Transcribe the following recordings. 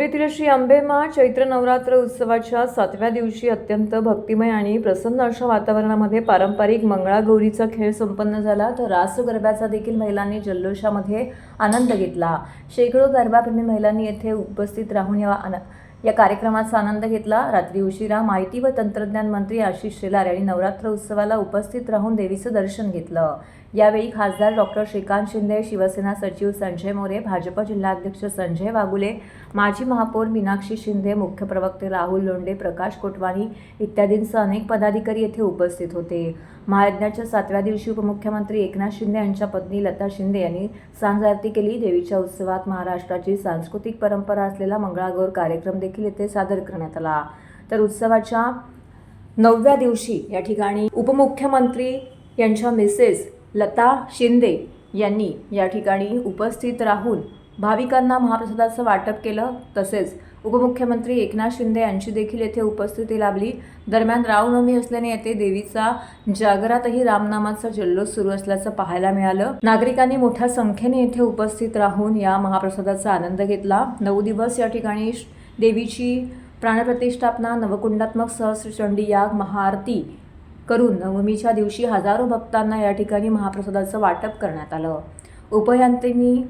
येथील श्री अंबेमाळ चैत्र नवरात्र उत्सवाच्या 7व्या दिवशी अत्यंत भक्तिमय आणि प्रसन्न अशा वातावरणामध्ये पारंपरिक मंगळागौरीचा खेळ संपन्न झाला। तर रास गरब्याचा देखील महिलांनी जल्लोषामध्ये आनंद घेतला। शेकडो गरबाप्रेमी महिलांनी येथे उपस्थित राहून या कार्यक्रमाचा आनंद घेतला। रात्री उशिरा माहिती व तंत्रज्ञान मंत्री आशिष शेलार यांनी नवरात्र उत्सवाला उपस्थित राहून देवीचं दर्शन घेतलं। यावेळी खासदार डॉक्टर श्रीकांत शिंदे, शिवसेना सचिव संजय मोरे, भाजप जिल्हाध्यक्ष संजय वागुले, माजी महापौर मीनाक्षी शिंदे, मुख्य प्रवक्ते राहुल लोंढे, प्रकाश कोटवानी इत्यादींसह अनेक पदाधिकारी येथे उपस्थित होते। महायज्ञाच्या 7व्या दिवशी उपमुख्यमंत्री एकनाथ शिंदे यांच्या पत्नी लता शिंदे यांनी सांज आरती केली। देवीच्या उत्सवात महाराष्ट्राची सांस्कृतिक परंपरा असलेला मंगळागौर कार्यक्रम देखील येथे सादर करण्यात आला। तर उत्सवाच्या 9व्या दिवशी या ठिकाणी उपमुख्यमंत्री यांच्या मिसेस लता शिंदे यांनी या ठिकाणी उपस्थित राहून भाविकांना महाप्रसादाचं वाटप केलं। तसेच उपमुख्यमंत्री एकनाथ शिंदे यांची देखील येथे उपस्थिती लाभली। दरम्यान रामनवमी असल्याने येथे देवीचा जागरातही रामनामाचा जल्लोष सुरू असल्याचं पाहायला मिळालं। नागरिकांनी मोठ्या संख्येने येथे उपस्थित राहून या महाप्रसादाचा आनंद घेतला। 9 दिवस या ठिकाणी देवीची प्राणप्रतिष्ठापना, नवकुंडात्मक सहस्त्रचंडी याग, महाआरती करून नवमीच्या दिवशी हजारो भक्तांना या ठिकाणी महाप्रसादाचं वाटप करण्यात आलं। उभयंतांनी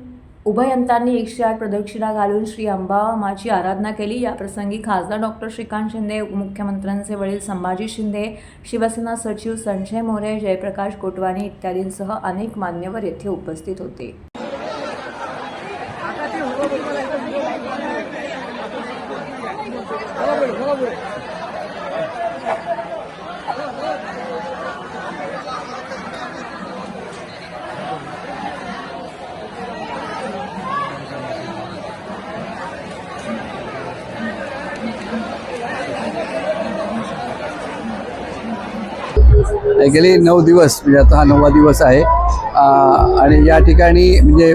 108 प्रदक्षिणा घालून श्री अंबामाची आराधना केली। या प्रसंगी खासदार डॉक्टर श्रीकांत शिंदे, उपमुख्यमंत्र्यांचे वडील संभाजी शिंदे, शिवसेना सचिव संजय मोरे, जयप्रकाश कोटवानी इत्यादींसह अनेक मान्यवर येथे उपस्थित होते। गेले 9 दिवस म्हणजे आता हा 9वा दिवस आहे आणि या ठिकाणी म्हणजे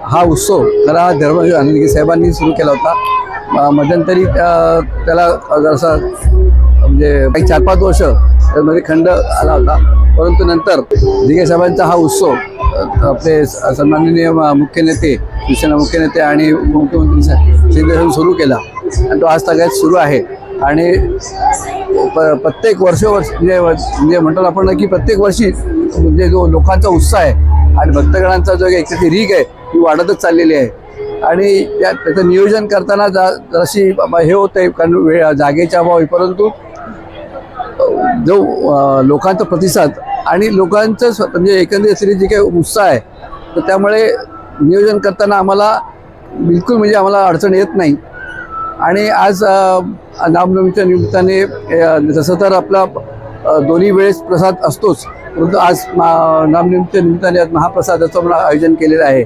हा उत्सव खरा धर्मवीर आनंदगी साहेबांनी सुरू केला होता। मध्यंतरी त्याला जसा म्हणजे काही 4-5 वर्ष त्यामध्ये खंड आला होता, परंतु नंतर दिघे साहेबांचा हा उत्सव आपले सन्माननीय मुख्य नेते, शिवसेना मुख्य नेते आणि उपमुख्यमंत्री शिंदे यांनी सुरू केला आणि तो आज सगळ्यात सुरू आहे। आणि प्रत्येक वर्ष म्हणजे म्हणतात आपण की प्रत्येक वर्षी म्हणजे जो लोकांचा उत्साह आहे आणि भक्तगणांचा जो एक रीग आहे ती वाढतच चाललेली आहे। आणि त्याचं नियोजन करताना जराशी हे होतं कारण जागेच्या अभावी, परंतु जो लोकांचा प्रतिसाद आणि लोकांचं म्हणजे एकंदरीत जी काही उत्साह आहे तर त्यामुळे नियोजन करताना आम्हाला बिलकुल म्हणजे आम्हाला अडचण येत नाही। आणि आज रामनवमीच्या निमित्ताने जसं तर आपला दोन्ही वेळेस प्रसाद असतोच, परंतु आज रामनवमीच्या निमित्ताने आज महाप्रसादाचं मला आयोजन केलेलं आहे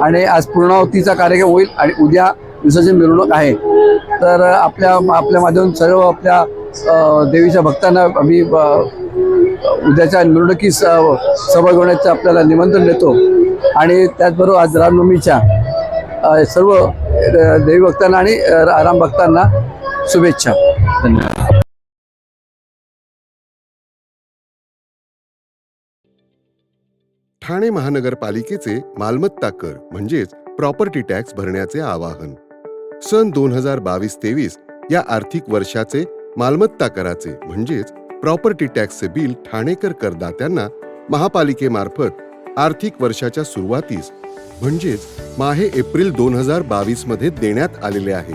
आणि आज पूर्णाहुतीचा कार्यक्रम होईल आणि उद्या विसर्जन मिरवणूक आहे। तर आपल्या माध्यमातून सर्व आपल्या देवीच्या भक्तांना आम्ही उद्याच्या मिरवणुकीस सहभागी होण्याचं आपल्याला निमंत्रण देतो आणि त्याचबरोबर आज रामनवमीच्या सर्व देवी भक्तांना आणि राम भक्तांना शुभेच्छा। धन्यवाद। ठाणे महानगरपालिकेचे मालमत्ता कर म्हणजेच प्रॉपर्टी टॅक्स भरण्याचे आवाहन। सन 2022-23 या आर्थिक वर्षाचे मालमत्ता कराचे म्हणजेच प्रॉपर्टी टॅक्सचे बिल ठाणेकर करदात्यांना महापालिकेमार्फत आर्थिक वर्षाच्या सुरुवातीस म्हणजेच माहे एप्रिल 2022 मध्ये देण्यात आलेले आहे।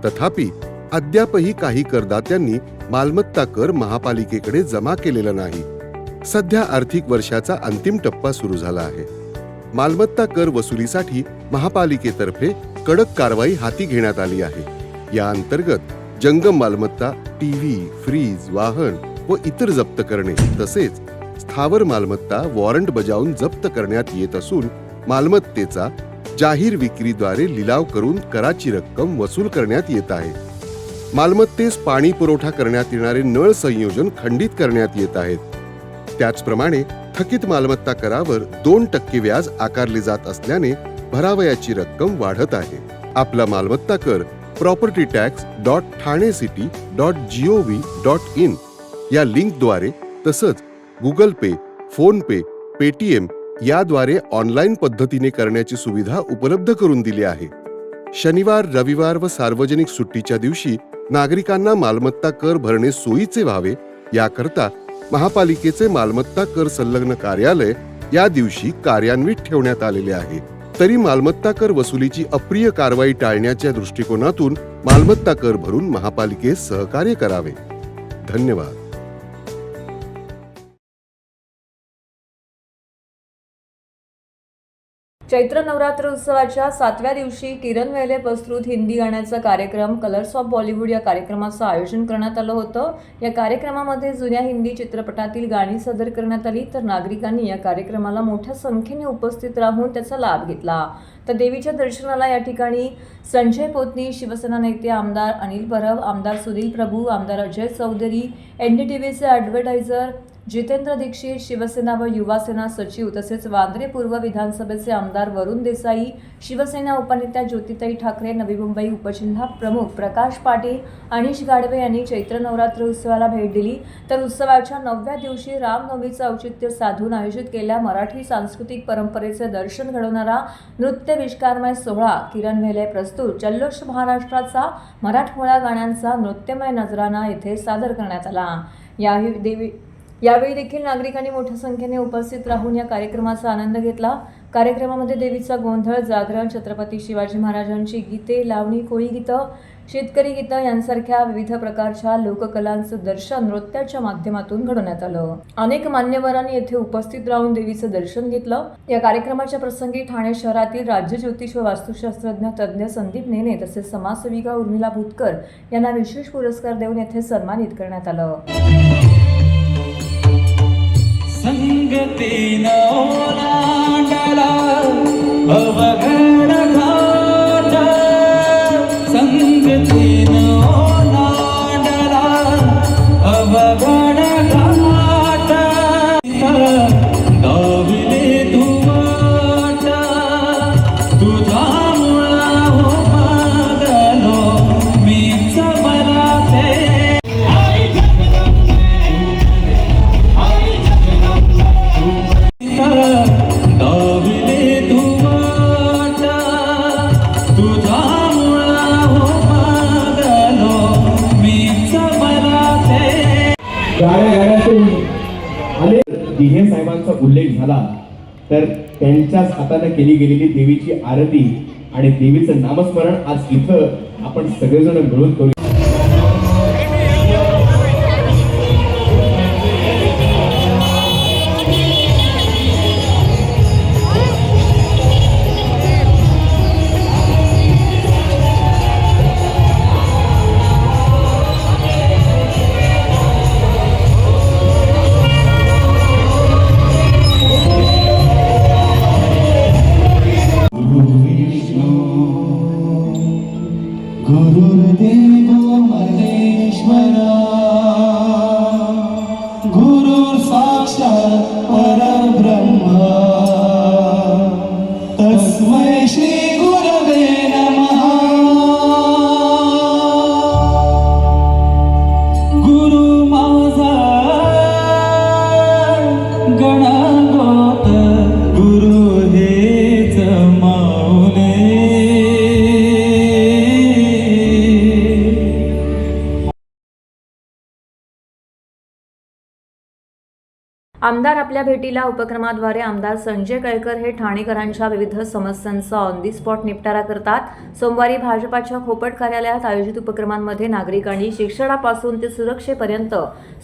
तथापि अद्यापही काही करदात्यांनी मालमत्ता कर महापालिकेकडे जमा केलेला नाही। सध्या आर्थिक वर्षाचा अंतिम टप्पा सुरू झाला आहे। मालमत्ता कर वसुलीसाठी महापालिकेतर्फे कडक कारवाई हाती घेण्यात आली आहे। या अंतर्गत जंगम मालमत्ता, टीव्ही, फ्रीज, वाहन व इतर जप्त करणे तसेच स्थावर मालमत्ता वॉरंट बजावून जप्त करण्यात येत असून मालमत्तेचा जाहीर विक्रीद्वारे लिलाव करून कराची रक्कम वसूल करण्यात येत आहे। मालमत्तेस पाणी पुरवठा करण्यात येणारे नळ संयोजन खंडित करण्यात येत आहेत। त्याचप्रमाणे थकीत मालमत्ता करावर 2% व्याज आकारले जात असल्याने भरावयाची रक्कम वाढत आहे। आपला मालमत्ता कर propertytax.thanecity.gov.in या लिंकद्वारे तसंच गुगल पे, फोन पे, पेटीएम याद्वारे ऑनलाईन पद्धतीने करण्याची सुविधा उपलब्ध करून दिली आहे। शनिवार, रविवार व सार्वजनिक सुट्टीच्या दिवशी नागरिकांना मालमत्ता कर भरणे सोयीचे व्हावे याकरता महापालिकेचे मालमत्ता कर संलग्न कार्यालय या दिवशी कार्यान्वित ठेवण्यात आलेले आहे. तरी मालमत्ता कर वसुलीची अप्रिय कारवाई टाळण्याच्या दृष्टिकोनातून मालमत्ता कर भरून महापालिकेस सहकार्य करावे. धन्यवाद. चैत्र नवरात्र उत्सवाच्या 7व्या दिवशी किरण वेले प्रस्तुत हिंदी गाण्याचा कार्यक्रम कलर्स ऑफ बॉलिवूड या कार्यक्रमाचं आयोजन करण्यात आलं होतं. या कार्यक्रमामध्ये जुन्या हिंदी चित्रपटातील गाणी सादर करण्यात आली, तर नागरिकांनी या कार्यक्रमाला मोठ्या संख्येने उपस्थित राहून त्याचा लाभ घेतला. तर देवीच्या दर्शनाला या ठिकाणी संजय पोतनी, शिवसेना नेते आमदार अनिल परब, आमदार सुनील प्रभू, आमदार अजय चौधरी, NDTVचे ॲडव्हर्टायझर जितेंद्र दीक्षित, शिवसेना व युवासेना सचिव तसेच वांद्रे पूर्व विधानसभेचे आमदार वरुण देसाई, शिवसेना उपनेत्या ज्योतिताई ठाकरे, नवी मुंबई उपजिल्हा प्रमुख प्रकाश पाटील, अनिश गाडवे यांनी चैत्र नवरात्र उत्सवाला भेट दिली. तर उत्सवाच्या 9व्या दिवशी रामनवमीचं औचित्य साधून आयोजित केलेल्या मराठी सांस्कृतिक परंपरेचे दर्शन घडवणारा नृत्य विष्कारमय सोहळा किरण वेले प्रस्तुत जल्लोष महाराष्ट्राचा मराठमोळा गाण्यांचा नृत्यमय नजराणा येथे सादर करण्यात आला. यावेळी देखील नागरिकांनी मोठ्या संख्येने उपस्थित राहून या कार्यक्रमाचा आनंद घेतला. कार्यक्रमामध्ये देवीचा गोंधळ, जागरण, छत्रपती शिवाजी महाराजांची गीते, लावणी, कोळी गीतं, शेतकरी गीतं यांसारख्या विविध प्रकारच्या लोककलांचं दर्शन नृत्याच्या माध्यमातून घडवण्यात आलं. अनेक मान्यवरांनी येथे उपस्थित राहून देवीचं दर्शन घेतलं. या कार्यक्रमाच्या प्रसंगी ठाणे शहरातील राज्य ज्योतिष व वास्तुशास्त्रज्ञ तज्ज्ञ संदीप नेने तसेच समाजसेविका उर्मिला भूतकर यांना विशेष पुरस्कार देऊन येथे सन्मानित करण्यात आलं. संगतीनं ओलांडला अवघड घाट, संगतीनं ओलांडला अवघड घाट, दाविले तू वाट, तुझ्यामुळं हो मागलो मीच मला ते. दाविले तू वाट, तुझ्यामुळं हो मागलो मीच मला ते. गाण्यातून अनेक दिघे साहेबांचा उल्लेख झाला तर त्यांच्याच हाताने केली गेलेली देवीची आरती आणि देवीचं नामस्मरण आज इथं आपण सगळेजण मिळून करू. गुरुर्देवो महेश्वरा, गुरुर् साक्षात् परब्रह्म, तस्मै श्री गुरवे नमः. गुरु माझा गणगोत, गुरु हेच माऊले. आमदार आपल्या भेटीला उपक्रमाद्वारे आमदार संजय केळकर हे ठाणेकरांच्या विविध समस्यांचा ऑन दी स्पॉट निपटारा करतात. सोमवारी भाजपाच्या खोपट कार्यालयात आयोजित उपक्रमांमध्ये नागरिकांनी शिक्षणापासून ते सुरक्षेपर्यंत,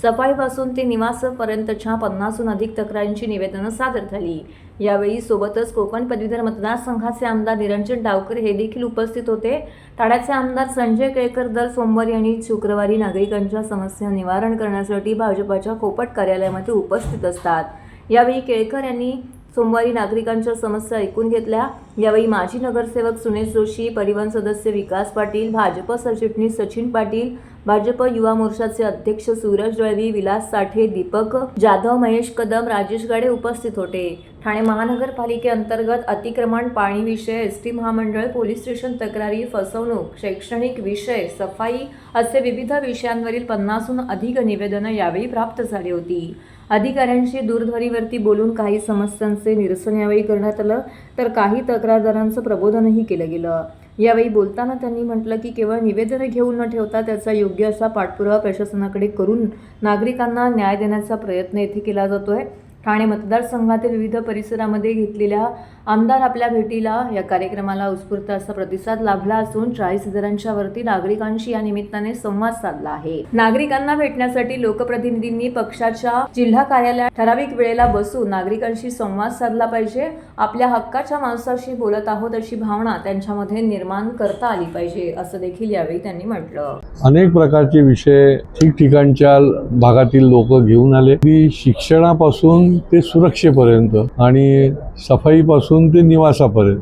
सफाईपासून ते निवासापर्यंतच्या 50हून अधिक तक्रारींची निवेदनं सादर झाली. यावेळी सोबतच कोकण पदवीधर मतदारसंघाचे आमदार निरंजन डावकर हे देखील उपस्थित होते. ठाण्याचे आमदार संजय केळकर दर सोमवारी आणि शुक्रवारी नागरिकांच्या समस्या निवारण करण्यासाठी भाजपाच्या खोपट कार्यालयामध्ये उपस्थित असतात. यावेळी केळकर यांनी सोमवारी नागरिकांच्या समस्या ऐकून घेतल्या. यावेळी माजी नगरसेवक सुनेश जोशी, परिवहन सदस्य विकास पाटील, भाजप सरचिटणीस सचिन पाटील, भाजप युवा मोर्चाचे अध्यक्ष सूरज दळवी, विलास साठे, दीपक जाधव, महेश कदम, राजेश गाडे उपस्थित होते. ठाणे महानगरपालिकेअंतर्गत अतिक्रमण, पाणी विषय, SD महामंडळ, पोलीस स्टेशन तक्रारी, फसवणूक, शैक्षणिक विषय, सफाई असे विविध विषयांवरील 50हून अधिक निवेदनं यावेळी प्राप्त झाली होती. अधिकाऱ्यांशी दूरध्वनीवरती बोलून काही समस्यांचे निरसन यावेळी करण्यात आलं, तर काही तक्रारदारांचं प्रबोधनही केलं गेलं. यावेळी बोलताना त्यांनी म्हटलं की केवळ निवेदने घेऊन न ठेवता त्याचा योग्य असा पाठपुरावा प्रशासनाकडे करून नागरिकांना न्याय देण्याचा प्रयत्न येथे केला जातोय. ठाणे मतदारसंघातील विविध परिसरामध्ये घेतलेल्या आमदार आपल्या भेटीला या कार्यक्रमाला उत्स्फूर्त असा प्रतिसाद लाभला असून 40,000च्या वरती नागरिकांशी या निमित्ताने संवाद साधला आहे. नागरिकांना भेटण्यासाठी लोकप्रतिनिधींनी पक्षाच्या जिल्हा कार्यालयात ठराविक वेळेला बसून नागरिकांशी संवाद साधला पाहिजे. आपल्या हक्काच्या माणसाशी बोलत आहोत अशी भावना त्यांच्यामध्ये निर्माण करता आली पाहिजे असं देखील यावेळी त्यांनी म्हटलं. अनेक प्रकारचे विषय ठिकठिकाणच्या भागातील लोक घेऊन आले की शिक्षणापासून ते सुरक्षेपर्यंत आणि सफाईपासून ते निवासापर्यंत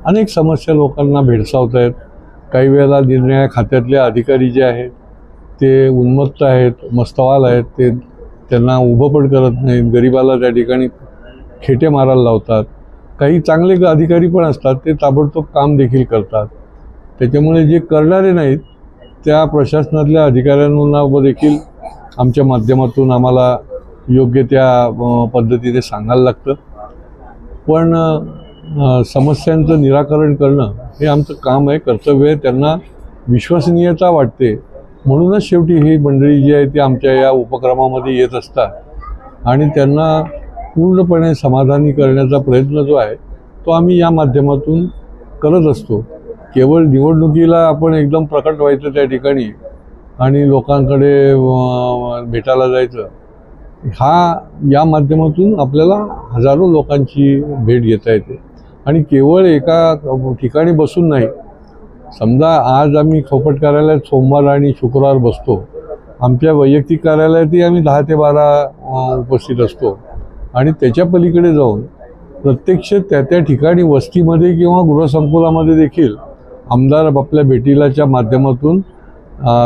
अनेक समस्या लोकांना भेडसावत आहेत. काही वेळेला निर्णय खात्यातले अधिकारी जे आहेत ते उन्मत्त आहेत, मस्तवाल आहेत, ते त्यांना उभं पण करत नाहीत, गरिबाला त्या ठिकाणी खेटे मारायला लावतात. काही चांगले अधिकारी पण असतात, ते ताबडतोब काम देखील करतात. त्याच्यामुळे जे करणारे नाहीत त्या प्रशासनातल्या अधिकाऱ्यांना देखील आमच्या माध्यमातून आम्हाला योग्य त्या पद्धतीने सांगायला लागतं. पण समस्यांचं निराकरण करणं हे आमचं काम आहे, कर्तव्य आहे. त्यांना विश्वसनीयता वाटते म्हणूनच शेवटी ही मंडळी जी आहे ती आमच्या या उपक्रमामध्ये येत असतात आणि त्यांना पूर्णपणे समाधानी करण्याचा प्रयत्न जो आहे तो आम्ही या माध्यमातून करत असतो. केवळ निवडणुकीला आपण एकदम प्रकट व्हायचं त्या ठिकाणी आणि लोकांकडे भेटायला जायचं, या माध्यमातून आपल्याला हजारो लोकांची भेट घेता येते. आणि केवळ एका ठिकाणी बसून नाही. समजा आज आम्ही खोपट कार्यालयात सोमवार आणि शुक्रवार बसतो, आमच्या वैयक्तिक कार्यालयातही आम्ही 10 ते 12 उपस्थित असतो आणि त्याच्या पलीकडे जाऊन प्रत्यक्ष त्या ठिकाणी वस्तीमध्ये किंवा गृहसंकुलामध्ये देखील आमदार आपल्या भेटीलाच्या माध्यमातून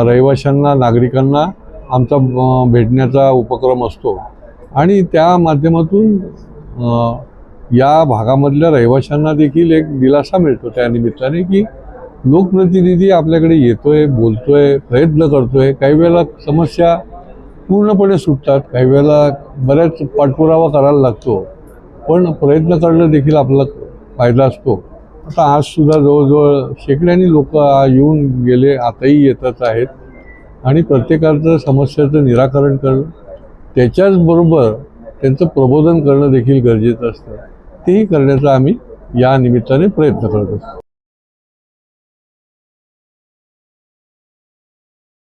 रहिवाशांना, नागरिकांना आमचा भेटण्याचा उपक्रम असतो आणि त्या माध्यमातून या भागामधल्या रहिवाशांना देखील एक दिलासा मिळतो त्या निमित्ताने की लोकप्रतिनिधी आपल्याकडे येतोय, बोलतोय, प्रयत्न करतोय. काही वेळेला समस्या पूर्णपणे सुटतात, काही वेळेला बऱ्याच पाठपुरावा करायला लागतो, पण प्रयत्न करणं देखील आपला फायदा असतो. आता आजसुद्धा जवळजवळ शेकड्यांनी लोक येऊन गेले, आताही येतच आहेत आणि प्रत्येकाचं समस्याचं निराकरण करणं, त्याच्याचबरोबर त्यांचं प्रबोधन करणं देखील गरजेचं असतं. तेही करण्याचा आम्ही या निमित्ताने प्रयत्न करत असतो.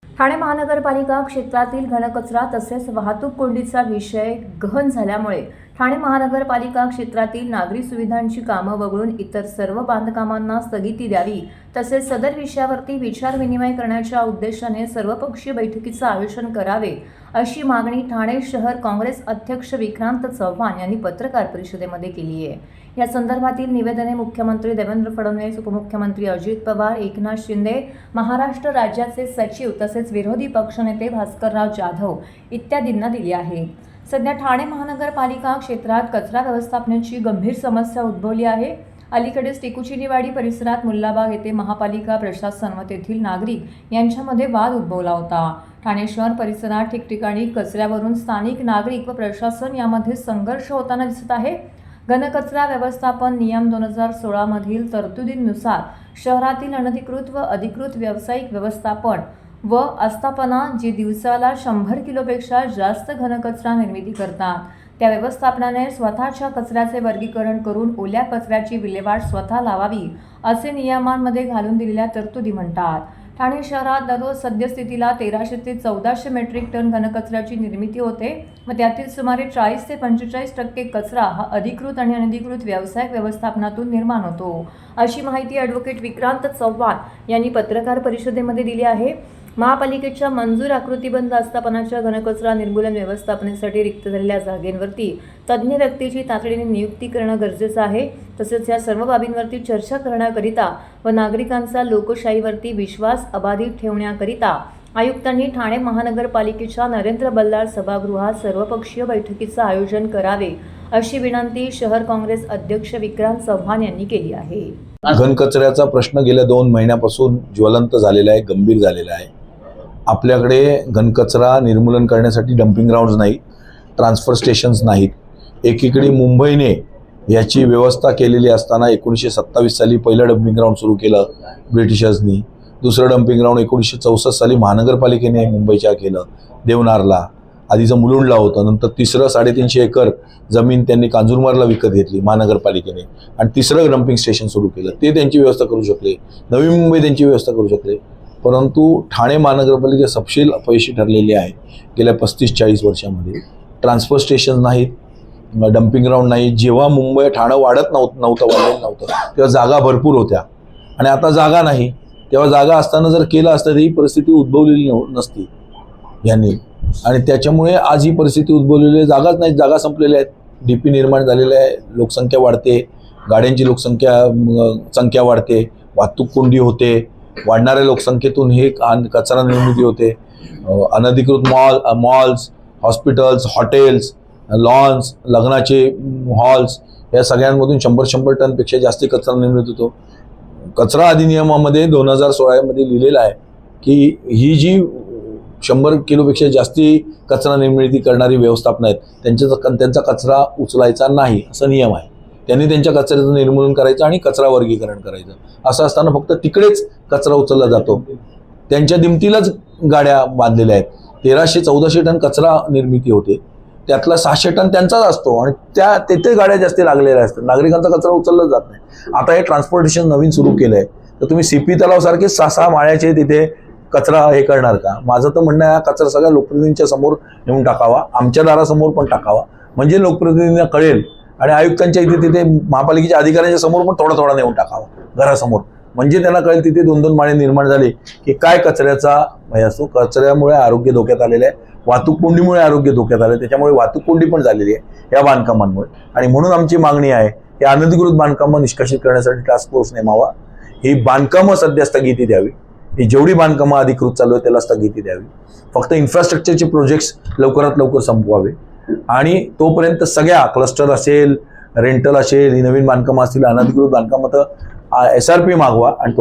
ठाणे महानगरपालिका क्षेत्रातील घनकचरा तसेच वाहतूक कोंडीचा विषय गहन झाल्यामुळे ठाणे महानगरपालिका क्षेत्रातील नागरी सुविधांची कामं वगळून इतर सर्व बांधकामांना स्थगिती द्यावी तसेच सदर विषयावरती विचारविनिमय करण्याच्या उद्देशाने सर्वपक्षीय बैठकीचं आयोजन करावे अशी मागणी ठाणे शहर काँग्रेस अध्यक्ष विक्रांत चव्हाण यांनी पत्रकार परिषदेमध्ये केली आहे. या संदर्भातील निवेदने मुख्यमंत्री देवेंद्र फडणवीस, उपमुख्यमंत्री अजित पवार, एकनाथ शिंदे, महाराष्ट्र राज्याचे सचिव तसेच विरोधी पक्षनेते भास्करराव जाधव इत्यादींना दिली आहे. सध्या ठाणे महानगरपालिका क्षेत्रात कचरा व्यवस्थापनाची गंभीर समस्या उद्भवली आहे. अलीकडेच टिकुचिनीवाडी परिसरात मुल्लाबाग येथे महापालिका प्रशासन व तेथील नागरिक यांच्यामध्ये वाद उद्भवला होता. ठाणे शहर परिसरात ठिकठिकाणी कचऱ्यावरून स्थानिक नागरिक व प्रशासन यामध्ये संघर्ष होताना दिसत आहे. घनकचरा व्यवस्थापन नियम 2016 मधील तरतुदींनुसार शहरातील अनधिकृत व अधिकृत व्यावसायिक व्यवस्थापन व आस्थापना जी दिवसाला 100 किलोपेक्षा जास्त घनकचरा निर्मिती करतात त्या व्यवस्थापनाने स्वतःच्या कचऱ्याचे वर्गीकरण करून ओल्या कचऱ्याची विल्हेवाट स्वतः लावावी असे नियमांमध्ये घालून दिलेल्या तरतुदी म्हणतात. ठाणे शहरात दररोज सद्यस्थितीला 1300 ते 1400 मेट्रिक टन घनकचऱ्याची निर्मिती होते व त्यातील सुमारे 40 ते 45% कचरा हा अधिकृत आणि अनधिकृत व्यावसायिक व्यवस्थापनातून निर्माण होतो अशी माहिती ॲडव्होकेट विक्रांत चव्हाण यांनी पत्रकार परिषदेमध्ये दिली आहे. महापालिकेच्या मंजूर आकृतीबंध आस्थापनाच्या घनकचरा निर्मूलन व्यवस्थापनेसाठी रिक्त झालेल्या जागेंवरती तज्ज्ञ व्यक्तीची तातडीने नियुक्ती करणं गरजेचं आहे. तसेच या सर्व बाबींवरती चर्चा करण्याकरिता व नागरिकांचा लोकशाहीवरती विश्वास अबाधित ठेवण्याकरिता आयुक्तांनी ठाणे महानगरपालिकेच्या नरेंद्र बल्लाळ सभागृहात सर्वपक्षीय बैठकीचं आयोजन करावे अशी विनंती शहर काँग्रेस अध्यक्ष विक्रांत चव्हाण यांनी केली आहे. घनकचऱ्याचा प्रश्न गेल्या 2 महिन्यापासून ज्वलंत झालेला आहे, गंभीर झालेला आहे. आपल्याकडे घनकचरा निर्मूलन करण्यासाठी डम्पिंग ग्राउंड्स नाही, ट्रान्सफर स्टेशन्स नाहीत. एकीकडे मुंबईने याची व्यवस्था केलेली असताना 1927 साली पहिलं डम्पिंग ग्राउंड सुरू केलं ब्रिटिशर्सनी. दुसरं डम्पिंग ग्राउंड 1964 साली महानगरपालिकेने मुंबईच्या केलं देवनारला. आधीचं मुलुंडला होतं. नंतर तिसरं 350 एकर जमीन त्यांनी कांजूरमार्गला विकत घेतली महानगरपालिकेने आणि तिसरं डम्पिंग स्टेशन सुरू केलं. ते त्यांची व्यवस्था करू शकले. नवी मुंबई त्यांची व्यवस्था करू शकले. परंतु ठाणे महानगरपालिका सपशेल अपयशी ठरलेली आहे गेल्या 35-40 वर्षामध्ये. ट्रान्सफर स्टेशन नाहीत, डम्पिंग ग्राउंड नाही. जेव्हा मुंबई ठाणं वाढलेलं नव्हतं तेव्हा जागा भरपूर होत्या आणि आता जागा नाही. तेव्हा जागा असताना जर केलं असतं तर ही परिस्थिती उद्भवलेली नसती यांनी. आणि त्याच्यामुळे आज ही परिस्थिती उद्भवलेली आहे. जागाच नाही, जागा संपलेल्या आहेत. DP निर्माण झालेलं आहे, लोकसंख्या वाढते, गाड्यांची संख्या वाढते, वाहतूक कोंडी होते, वाढणाऱ्या लोकसंख्येतून हे कचरा निर्मिती होते. अनधिकृत मॉल्स, हॉस्पिटल्स, हॉटेल्स, लॉन्स, लग्नाचे हॉल्स या सगळ्यांमधून 100 टनपेक्षा जास्त कचरा निर्मित होतो. कचरा अधिनियमामध्ये 2016 मध्ये लिहिलेलं आहे की ही जी 100 किलोपेक्षा जास्ती कचरा निर्मिती करणारी व्यवस्थापन आहेत त्यांचा कचरा उचलायचा नाही असा नियम आहे. त्यांनी त्यांच्या कचऱ्याचं निर्मूलन करायचं आणि कचरा वर्गीकरण करायचं. असं असताना फक्त तिकडेच कचरा उचलला जातो. त्यांच्या दिमतीलाच गाड्या बांधलेल्या आहेत. 1300-1400 टन कचरा निर्मिती होते, त्यातला 600 टन त्यांचाच असतो आणि तेथे गाड्या जास्त लागलेल्या असतात. नागरिकांचा कचरा उचलला जात नाही. आता हे ट्रान्सपोर्टेशन नवीन सुरू केलं आहे तर तुम्ही CP तलाव सारखे 6-6 माळ्याचे तिथे कचरा हे करणार का? माझं तर म्हणणं आहे हा कचरा सगळ्या लोकप्रतिनिधींच्या समोर नेऊन टाकावा, आमच्या दारासमोर पण टाकावा, म्हणजे लोकप्रतिनिधींना कळेल. आणि आयुक्तांच्या इथे तिथे महापालिकेच्या अधिकाऱ्यांच्या समोर पण थोडा थोडा नेऊन टाकावा घरासमोर, म्हणजे त्यांना कळेल तिथे 2-2 माळे निर्माण झाले की काय कचऱ्याचा भय असतो. कचऱ्यामुळे आरोग्य धोक्यात आलेलं आहे, वाहतूक कोंडीमुळे आरोग्य धोक्यात आलं, त्याच्यामुळे वाहतूक कोंडी पण झालेली आहे या बांधकामांमुळे. आणि म्हणून आमची मागणी आहे की अनधिकृत बांधकामं निष्कासित करण्यासाठी टास्क फोर्स नेमावा. ही बांधकामं सध्या स्थगिती द्यावी. ही जेवढी बांधकामं अधिकृत चालू आहे त्याला स्थगिती द्यावी. फक्त इन्फ्रास्ट्रक्चरचे प्रोजेक्ट्स लवकरात लवकर संपवावे आणि तोपर्यंत सगळ्या क्लस्टर असेल, रेंटल असेल, ही नवीन बांधकामं असतील, अनधिकृत बांधकामं तर SRP मागवा आणि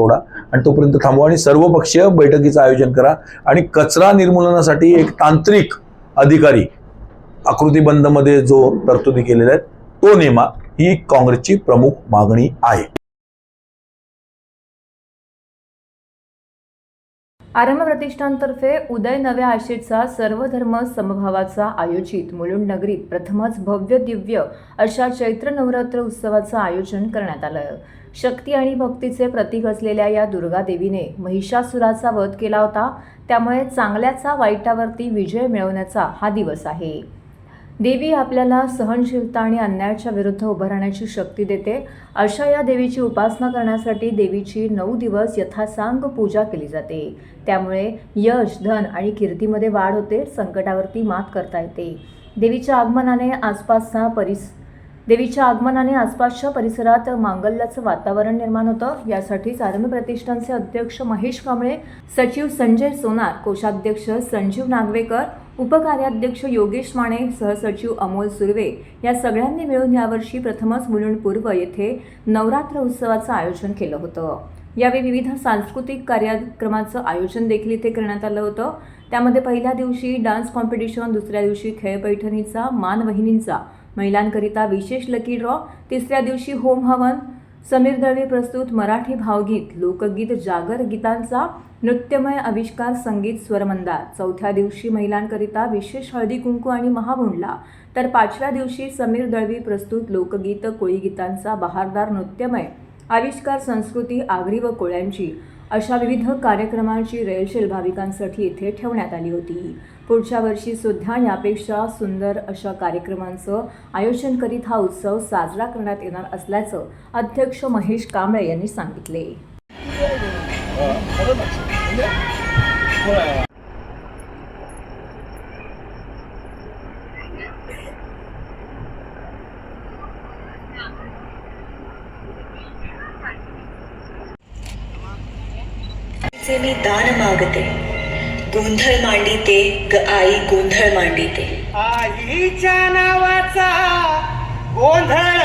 आणि तोपर्यंत थांबवा आणि सर्वपक्षीय बैठकीचं आयोजन करा आणि कचरा निर्मूलनासाठी एक तांत्रिक अधिकारी आकृतीबंधमध्ये जो तरतुदी केलेल्या आहेत तो नेमा. ही काँग्रेसची प्रमुख मागणी आहे. आरंभ प्रतिष्ठानतर्फे उदय नव्या आशेचा सर्वधर्म समभावाचा आयोजित मुलुंड नगरीत प्रथमच भव्य दिव्य अशा चैत्र नवरात्र उत्सवाचं आयोजन करण्यात आलं. शक्ती आणि भक्तीचे प्रतीक असलेल्या या दुर्गा देवीने महिषासुराचा वध केला होता, त्यामुळे चांगल्याचा वाईटावरती विजय मिळवण्याचा हा दिवस आहे. देवी आपल्याला सहनशीलता आणि अन्यायाच्या विरुद्ध उभं राहण्याची शक्ती देते. अशा या देवीची उपासना करण्यासाठी देवीची 9 दिवस यथासांग पूजा केली जाते. त्यामुळे यश, धन आणि कीर्तीमध्ये वाढ होते, संकटावरती मात करता येते. देवीच्या आगमनाने आसपासच्या परिसरात मांगल्याचं वातावरण निर्माण होतं. यासाठीच आरंभ प्रतिष्ठानचे अध्यक्ष महेश कांबळे, सचिव संजय सोनार, कोषाध्यक्ष संजीव नागवेकर, उपकार्याध्यक्ष योगेश माने, सहसचिव अमोल सुर्वे या सगळ्यांनी मिळून यावर्षी प्रथमच मुलुंड पूर्व येथे नवरात्र उत्सवाचं आयोजन केलं होतं. यावेळी विविध सांस्कृतिक कार्यक्रमाचं आयोजन देखील इथे करण्यात आलं होतं. त्यामध्ये पहिल्या दिवशी डान्स कॉम्पिटिशन, दुसऱ्या दिवशी खेळ पैठणीचा, मानवहिनींचा, महिलांकरिता विशेष लकी ड्रॉ, तिसऱ्या दिवशी होम हवन, समीर दळवी प्रस्तुत मराठी भावगीत, लोकगीत, जागर गीतांचा नृत्यमय आविष्कार, संगीत, स्वरमंदार, चौथ्या दिवशी महिलांकरिता विशेष हळदी कुंकू आणि महाभुंडला, तर 5व्या दिवशी समीर दळवी प्रस्तुत लोकगीत, कोळी गीतांचा बहारदार नृत्यमय आविष्कार, संस्कृती, आगरी व कोळ्यांची अशा विविध कार्यक्रमांची रेलचेल भाविकांसाठी इथे ठेवण्यात आली होती. पुढच्या वर्षी सुद्धा यापेक्षा सुंदर अशा कार्यक्रमांचं आयोजन करीत हा उत्सव साजरा करण्यात येणार असल्याचं अध्यक्ष महेश कांबळे यांनी सांगितले. मी दान मागते, गोंधळ मांडिते ग आई, गोंधळ मांडिते. आईच्या नावाचा गोंधळ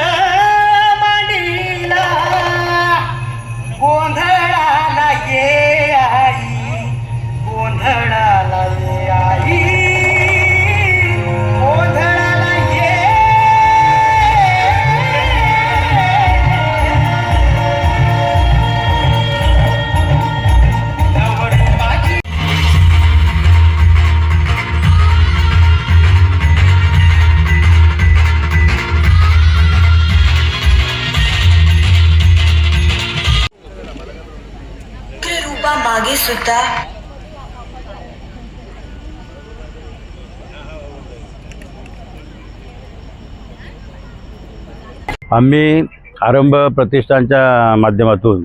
मांडिला, गोंधळाला ये आई, गोंधळाला ये आई, गोंधळाला ये. आम्ही सुद्धा आम्ही आरंभ प्रतिष्ठानच्या माध्यमातून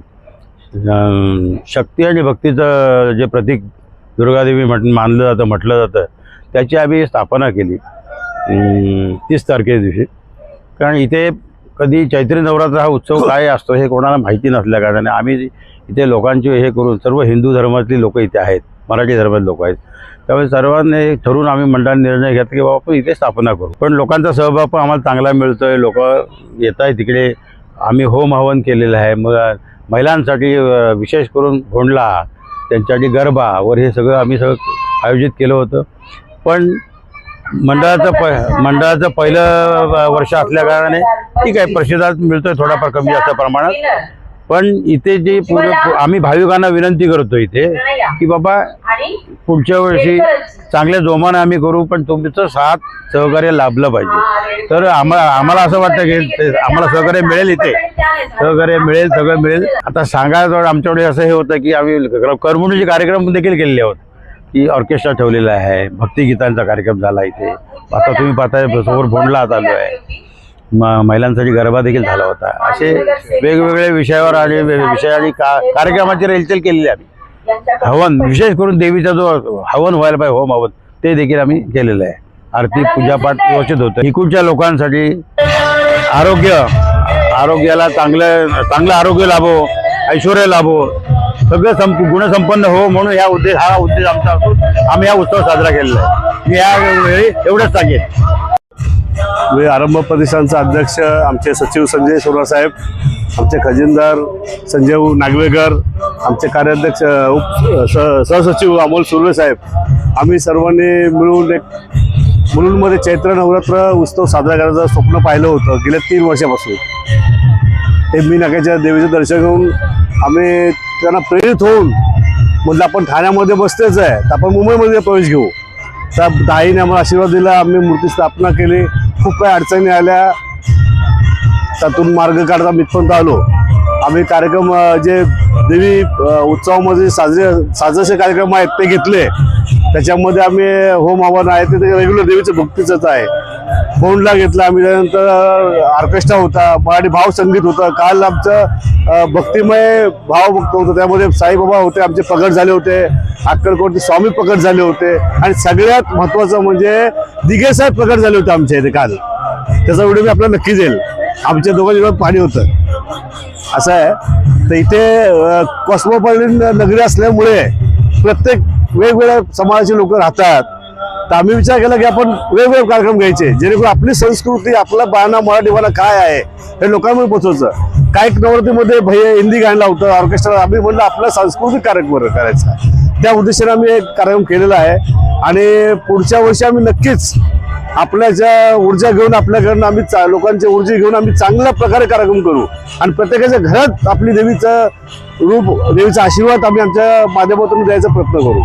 शक्ती आणि भक्तीचं जे प्रतीक दुर्गादेवी मानलं जातं, म्हटलं जातं, त्याची आम्ही स्थापना केली 30 तारखेच्या दिवशी. कारण इथे कधी चैत्री नवरात्र हा उत्सव काय असतो हे कोणाला माहिती नसल्या कारणाने आम्ही इथे लोकांची हे करून, सर्व हिंदू धर्मातली लोक इथे आहेत, मराठी धर्मातले लोक आहेत, त्यामुळे सर्वांनी ठरवून आम्ही मंडळाने निर्णय घेतला की बाबा आपण इथे स्थापना करू. पण लोकांचा सहभाग पण आम्हाला चांगला मिळतो आहे, लोक येत आहेत तिकडे. आम्ही होम हवन केलेलं आहे, मग महिलांसाठी विशेष करून भोंडला, त्यांच्यासाठी गरबा वर हे सगळं आम्ही आयोजित केलं होतं. पण मंडळाचं पहिलं वर्ष असल्या कारणाने ठीक आहे, प्रतिसाद मिळतोय थोडाफार कमी जास्त प्रमाणात. पण इथे जे आम्ही भाविकांना विनंती करतो इथे की बाबा पुढच्या वर्षी चांगल्या जोमाने आम्ही करू, पण तुमचं साथ सहकार्य लाभलं पाहिजे. तर आम्हाला असं वाटतं की आम्हाला सहकार्य मिळेल, इथे सहकार्य मिळेल, सगळं मिळेल. आता सांगायचं आमच्याकडे असं हे होतं की आम्ही करमणुकीचे कार्यक्रम देखील केलेले आहोत, की ऑर्केस्ट्रा ठेवलेला आहे, भक्तिगीतांचा कार्यक्रम झाला इथे. आता तुम्ही पाहताय समोर भोंडला चालू आहे, महिलांसाठी गरबा देखील झाला होता. असे वेगवेगळे विषयावर आणि कार्यक्रमाची रेलचेल केलेली आम्ही. हवन विशेष करून देवीचा जो हवन व्हायला पाहिजे, होम हवन, ते देखील आम्ही केलेलं आहे. आरती पूजापाठ व्यवस्थित होतं. इकडच्या लोकांसाठी आरोग्याला चांगलं आरोग्य लाभो, ऐश्वर्य लाभो, सगळं गुणसंपन्न हो, म्हणून हा उद्देश आमचा असून आम्ही हा उत्सव साजरा केलेला आहे. मी यावेळी एवढंच सांगेन. मी आरंभ प्रतिष्ठानचा अध्यक्ष आमचे सचिव संजय सोनार साहेब, आमचे खजिनदार संजय नागवेकर, आमचे कार्याध्यक्ष सहसचिव अमोल सुर्वे साहेब, आम्ही सर्वांनी मिळून एक मुलुंडमध्ये चैत्र नवरात्र उत्सव साजरा करायचं स्वप्न पाहिलं होतं गेल्या 3 वर्षापासून. टेंबी नाक्याच्या देवीचं दर्शन घेऊन आम्ही त्यांना प्रेरित होऊन म्हटलं आपण ठाण्यामध्ये बसतेच आहे तर आपण मुंबईमध्ये प्रवेश घेऊ. त्या ताईने आम्हाला आशीर्वाद दिला, आम्ही मूर्ती स्थापना केली. खूप काही अडचणी आल्या, त्यातून मार्ग काढता इथपर्यंत आलो. आम्ही कार्यक्रम जे देवी उत्सवामध्ये साजरे कार्यक्रम आहेत ते घेतले. त्याच्यामध्ये आम्ही होम हवन आहे ते रेग्युलर देवीचं भक्तीचंच आहे. भोंडला घेतला आम्ही, त्यानंतर ऑर्केस्ट्रा होता, मराठी भावसंगीत होतं. काल आमचं भक्तिमय भावभक्त होतं, त्यामध्ये साईबाबा होते आमचे प्रगट झाले होते, अक्कलकोटचे स्वामी प्रगट झाले होते, आणि सगळ्यात महत्त्वाचं म्हणजे दिघे साहेब प्रगट झाले होते आमच्या इथे काल. त्याचा व्हिडिओ मी आपल्याला नक्की देईल. आमच्या दोघांच्या डोळ्यात पाणी होतं. असं आहे. तर इथे कॉस्मोपॉलिटन नगरी असल्यामुळे प्रत्येक वेगवेगळ्या समाजाचे लोक राहतात. तर आम्ही विचार केला की आपण वेगवेगळे कार्यक्रम घ्यायचे, जेणेकरून आपली संस्कृती, आपला बाणा मराठीपणा काय आहे हे लोकांमध्ये पोचवायचं. काही नवरात्रीमध्ये हिंदी गाणं लावतं, ऑर्केस्ट्रा. आम्ही म्हणलं आपला सांस्कृतिक कार्यक्रम करायचा. त्या उद्देशाने आम्ही एक कार्यक्रम केलेला आहे. आणि पुढच्या वर्षी आम्ही नक्कीच आपल्याच्या ऊर्जा घेऊन, आपल्याकडनं आम्ही लोकांची ऊर्जा घेऊन आम्ही चांगल्या प्रकारे कार्यक्रम करू, आणि प्रत्येकाच्या घरात आपली देवीचं रूप, देवीचा आशीर्वाद आम्ही आमच्या माध्यमातून द्यायचा प्रयत्न करू.